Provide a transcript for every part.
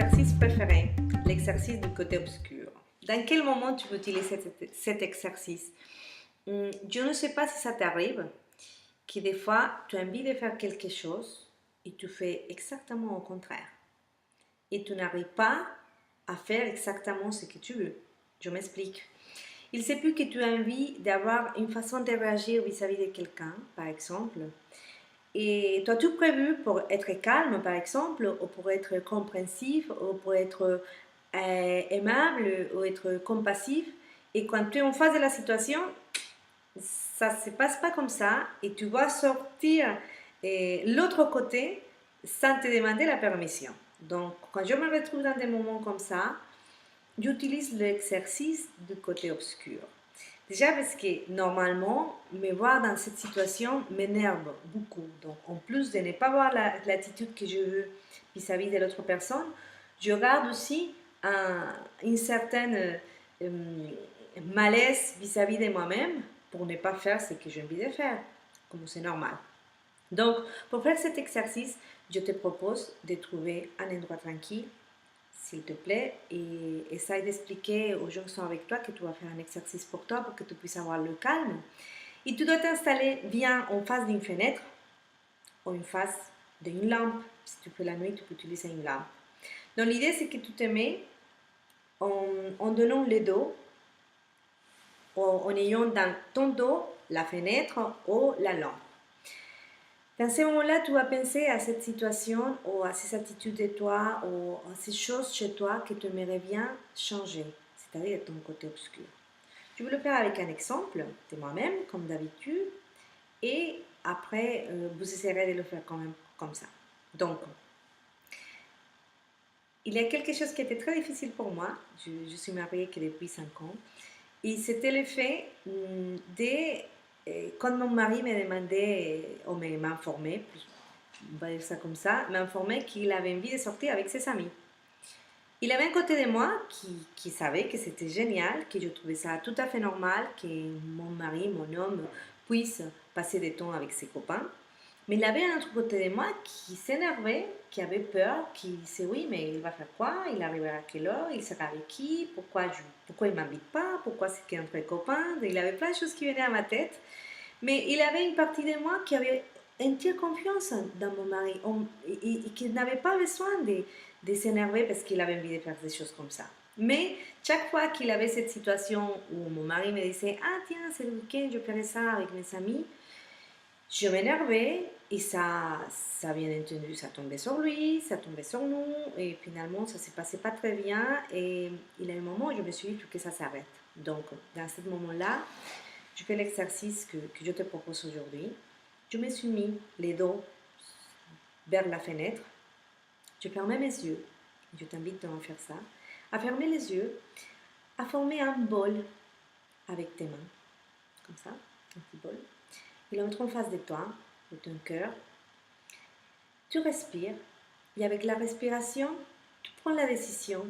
exercice préféré, l'exercice du côté obscur. Dans quel moment tu peux utiliser cet exercice? Je ne sais pas si ça t'arrive, que des fois tu as envie de faire quelque chose et tu fais exactement au contraire. Et tu n'arrives pas à faire exactement ce que tu veux. Je m'explique. Il se peut que tu aies envie d'avoir une façon de réagir vis-à-vis de quelqu'un, par exemple. Et tu as tout prévu pour être calme, par exemple, ou pour être compréhensif, ou pour être aimable, ou être compassif. Et quand tu es en face de la situation, ça ne se passe pas comme ça. Et tu vas sortir l'autre côté sans te demander la permission. Donc, quand je me retrouve dans des moments comme ça, j'utilise l'exercice du côté obscur. Déjà parce que normalement, me voir dans cette situation m'énerve beaucoup. Donc, en plus de ne pas avoir l'attitude que je veux vis-à-vis de l'autre personne, je garde aussi une certaine malaise vis-à-vis de moi-même pour ne pas faire ce que j'ai envie de faire, comme c'est normal. Donc, pour faire cet exercice, je te propose de trouver un endroit tranquille, s'il te plaît, et essaye d'expliquer aux gens qui sont avec toi que tu vas faire un exercice pour toi, pour que tu puisses avoir le calme. Et tu dois t'installer bien en face d'une fenêtre ou en face d'une lampe. Si tu fais la nuit, tu peux utiliser une lampe. Donc l'idée, c'est que tu te mets en donnant le dos, en ayant dans ton dos la fenêtre ou la lampe. Dans ce moment-là, tu vas penser à cette situation ou à ces attitudes de toi ou à ces choses chez toi que tu aimerais bien changer, c'est-à-dire ton côté obscur. Je vais le faire avec un exemple de moi-même, comme d'habitude, et après, vous essayerez de le faire quand même comme ça. Donc, il y a quelque chose qui était très difficile pour moi. Je suis mariée que depuis 5 ans. Et c'était le fait de, quand mon mari me demandait, ou m'informait, on va dire ça comme ça, m'informait qu'il avait envie de sortir avec ses amis. Il avait un côté de moi qui savait que c'était génial, que je trouvais ça tout à fait normal, que mon mari, mon homme, puisse passer du temps avec ses copains. Mais il avait un autre côté de moi qui s'énervait, qui avait peur, qui disait oui, mais il va faire quoi? Il arrivera à quelle heure? Il sera avec qui? Pourquoi il ne m'invite pas? Pourquoi c'est qu'entre copains? Il avait plein de choses qui venaient à ma tête. Mais il avait une partie de moi qui avait entière confiance dans mon mari et qui n'avait pas besoin de s'énerver parce qu'il avait envie de faire des choses comme ça. Mais chaque fois qu'il avait cette situation où mon mari me disait « Ah tiens, c'est le week-end, je ferai ça avec mes amis », je m'énervais et ça, bien entendu, ça tombait sur lui, ça tombait sur nous et finalement, ça ne se passait pas très bien et il y a un moment où je me suis dit que ça s'arrête. Donc, dans ce moment-là, je fais l'exercice que je te propose aujourd'hui. Je me suis mis les dos vers la fenêtre. Je fermais mes yeux. Je t'invite à faire ça. À fermer les yeux, à former un bol avec tes mains. Comme ça, un petit bol. Il entre en face de toi, de ton cœur. Tu respires. Et avec la respiration, tu prends la décision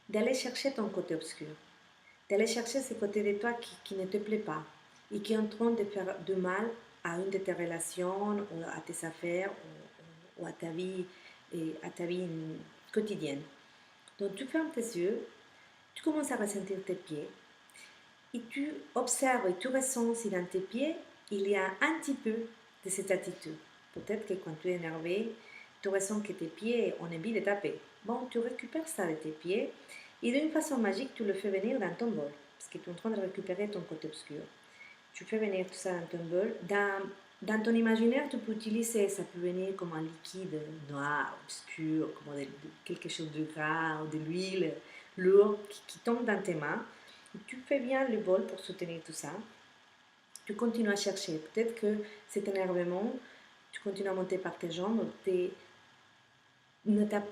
d'aller chercher ton côté obscur. D'aller chercher ce côté de toi qui ne te plaît pas et qui est en train de faire du mal à une de tes relations, ou à tes affaires, ou à ta vie quotidienne. Donc tu fermes tes yeux, tu commences à ressentir tes pieds et tu observes et tu ressens si dans tes pieds il y a un petit peu de cette attitude. Peut-être que quand tu es énervé, tu ressens que tes pieds ont envie de taper. Bon, tu récupères ça de tes pieds et d'une façon magique, tu le fais venir dans ton bol parce que tu es en train de récupérer ton côté obscur. Tu fais venir tout ça dans ton bol. Dans ton imaginaire, tu peux utiliser, ça peut venir comme un liquide noir, obscur, comme quelque chose de gras, ou de l'huile lourde qui tombe dans tes mains. Et tu fais bien le bol pour soutenir tout ça. Tu continues à chercher. Peut-être que cet énervement, tu continues à monter par tes jambes,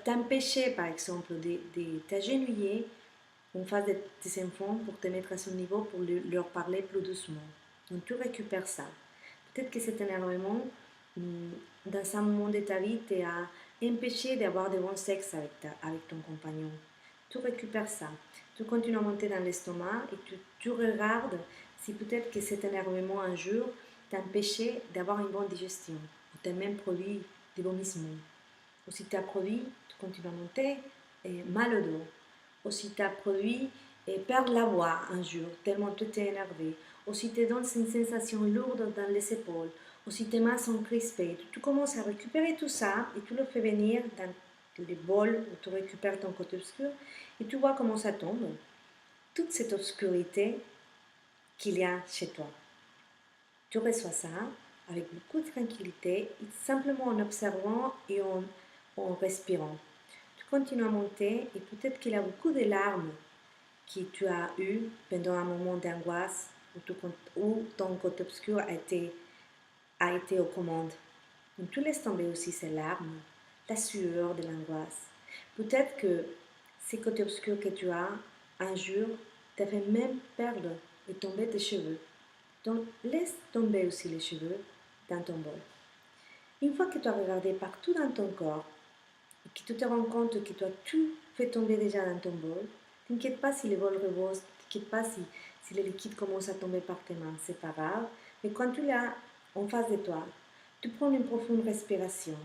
t'empêcher par exemple de t'agenouiller en face de tes enfants pour te mettre à son niveau, pour leur parler plus doucement. Donc tu récupères ça. Peut-être que cet énervement, dans un moment de ta vie, t'a empêché d'avoir de bons sexes avec ton compagnon. Tu récupères ça. Tu continues à monter dans l'estomac et tu regardes si peut-être que cet énervement un jour t'a empêché d'avoir une bonne digestion, ou t'a même produit des vomissements. Ou si tu as produit, tu continues à monter mal au dos, ou si tu as produit perdre la voix un jour, tellement tu t'es énervé, ou si tu donnes une sensation lourde dans les épaules, ou si tes mains sont crispées, tu commences à récupérer tout ça et tu le fais venir dans les bols où tu récupères ton côté obscur et tu vois comment ça tombe. Toute cette obscurité qu'il y a chez toi. Tu reçois ça avec beaucoup de tranquillité, simplement en observant et en respirant. Tu continues à monter et peut-être qu'il y a beaucoup de larmes que tu as eues pendant un moment d'angoisse où ton côté obscur a été aux commandes. Donc tu laisses tomber aussi ces larmes, la sueur de l'angoisse. Peut-être que ces côtés obscurs que tu as, un jour, t'a fait même perdre et tomber tes cheveux. Donc laisse tomber aussi les cheveux dans ton bol. Une fois que tu as regardé partout dans ton corps et que tu te rends compte que tu as tout fait tomber déjà dans ton bol, t'inquiète pas si les bols rebosent, t'inquiète pas si les liquides commencent à tomber par tes mains, c'est pas grave. Mais quand tu l'as en face de toi, tu prends une profonde respiration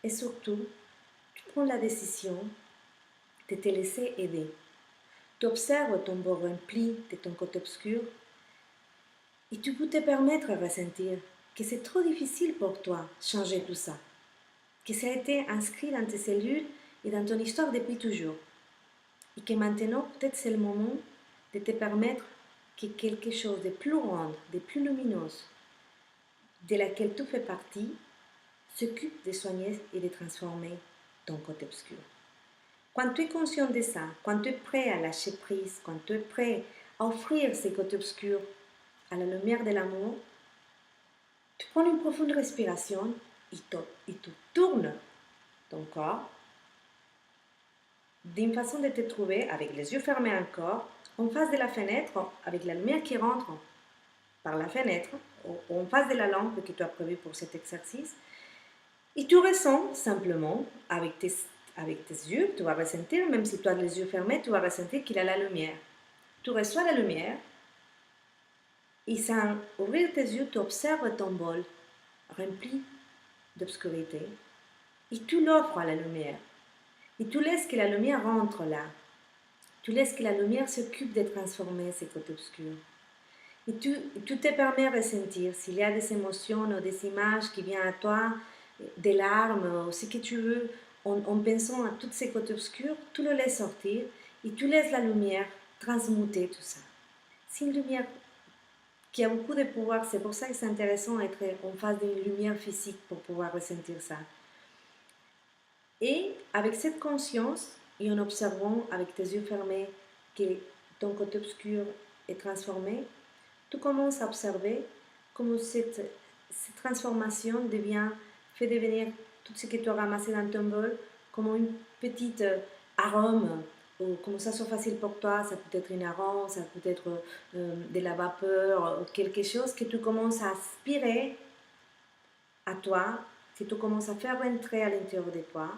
et surtout, tu prends la décision de te laisser aider. Tu observes ton bol rempli de ton côté obscur et tu peux te permettre de ressentir que c'est trop difficile pour toi changer tout ça, que ça a été inscrit dans tes cellules et dans ton histoire depuis toujours, et que maintenant peut-être c'est le moment de te permettre que quelque chose de plus grand, de plus lumineux, de laquelle tu fais partie, s'occupe de soigner et de transformer ton côté obscur. Quand tu es conscient de ça, quand tu es prêt à lâcher prise, quand tu es prêt à offrir ces côtés obscurs à la lumière de l'amour, tu prends une profonde respiration et tu tournes ton corps d'une façon de te trouver avec les yeux fermés encore, en face de la fenêtre, avec la lumière qui rentre par la fenêtre, ou en face de la lampe que tu as prévue pour cet exercice. Et tu ressens simplement, avec tes yeux, tu vas ressentir, même si tu as les yeux fermés, tu vas ressentir qu'il y a la lumière. Tu reçois la lumière, et sans ouvrir tes yeux, tu observes ton bol rempli d'obscurité, et tu l'offres à la lumière. Et tu laisses que la lumière rentre là. Tu laisses que la lumière s'occupe de transformer ces côtés obscurs. Et tu te permets de ressentir s'il y a des émotions ou des images qui viennent à toi, des larmes, ou ce que tu veux, en pensant à tous ces côtés obscurs, tu le laisses sortir et tu laisses la lumière transmuter tout ça. C'est une lumière qui a beaucoup de pouvoir, c'est pour ça que c'est intéressant d'être en face d'une lumière physique pour pouvoir ressentir ça. Et avec cette conscience, et en observant avec tes yeux fermés que ton côté obscur est transformé, tu commences à observer comment cette transformation fait devenir tout ce que tu as ramassé dans ton bol comme une petite arôme, ou comme ça soit facile pour toi, ça peut être une arôme, ça peut être de la vapeur, ou quelque chose que tu commences à aspirer à toi, que tu commences à faire rentrer à l'intérieur de toi,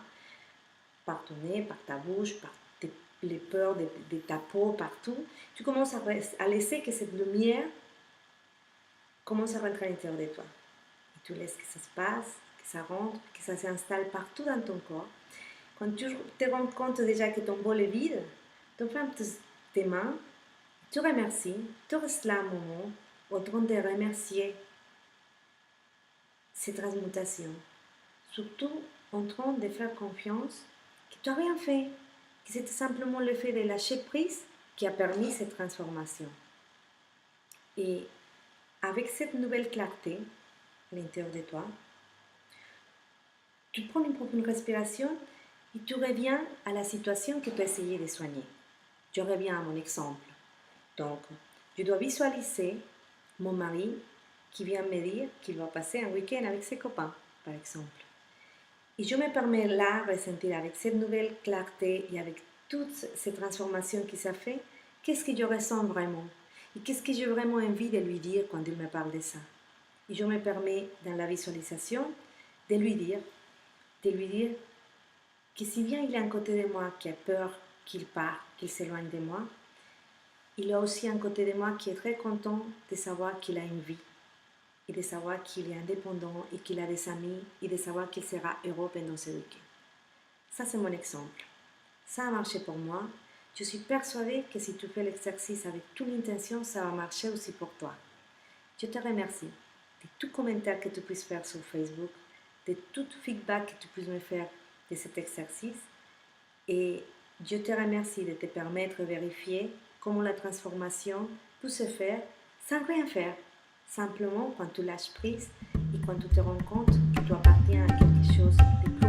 par ton nez, par ta bouche, par les peurs de ta peau, partout. Tu commences à laisser que cette lumière commence à rentrer à l'intérieur de toi. Et tu laisses que ça se passe, que ça rentre, que ça s'installe partout dans ton corps. Quand tu te rends compte déjà que ton bol est vide, tu fermes tes mains, tu remercies, tu restes là un moment, en train de remercier cette transmutation. Surtout en train de faire confiance que tu n'as rien fait, que c'était simplement le fait de lâcher prise qui a permis cette transformation. Et avec cette nouvelle clarté à l'intérieur de toi, tu prends une profonde respiration et tu reviens à la situation que tu as essayé de soigner. Je reviens à mon exemple. Donc, je dois visualiser mon mari qui vient me dire qu'il va passer un week-end avec ses copains, par exemple. Et je me permets là de ressentir avec cette nouvelle clarté et avec toutes ces transformations qui s'est fait, qu'est-ce que je ressens vraiment et qu'est-ce que j'ai vraiment envie de lui dire quand il me parle de ça. Et je me permets dans la visualisation de lui dire que si bien il y a un côté de moi qui a peur qu'il parte, qu'il s'éloigne de moi, il y a aussi un côté de moi qui est très content de savoir qu'il a une vie et de savoir qu'il est indépendant et qu'il a des amis et de savoir qu'il sera heureux pendant ce week-end. Ça, c'est mon exemple. Ça a marché pour moi. Je suis persuadée que si tu fais l'exercice avec toute l'intention, ça va marcher aussi pour toi. Je te remercie de tout commentaire que tu puisses faire sur Facebook, de tout feedback que tu puisses me faire de cet exercice. Et je te remercie de te permettre de vérifier comment la transformation peut se faire sans rien faire. Simplement quand tu lâches prise et quand tu te rends compte que tu appartiens à quelque chose de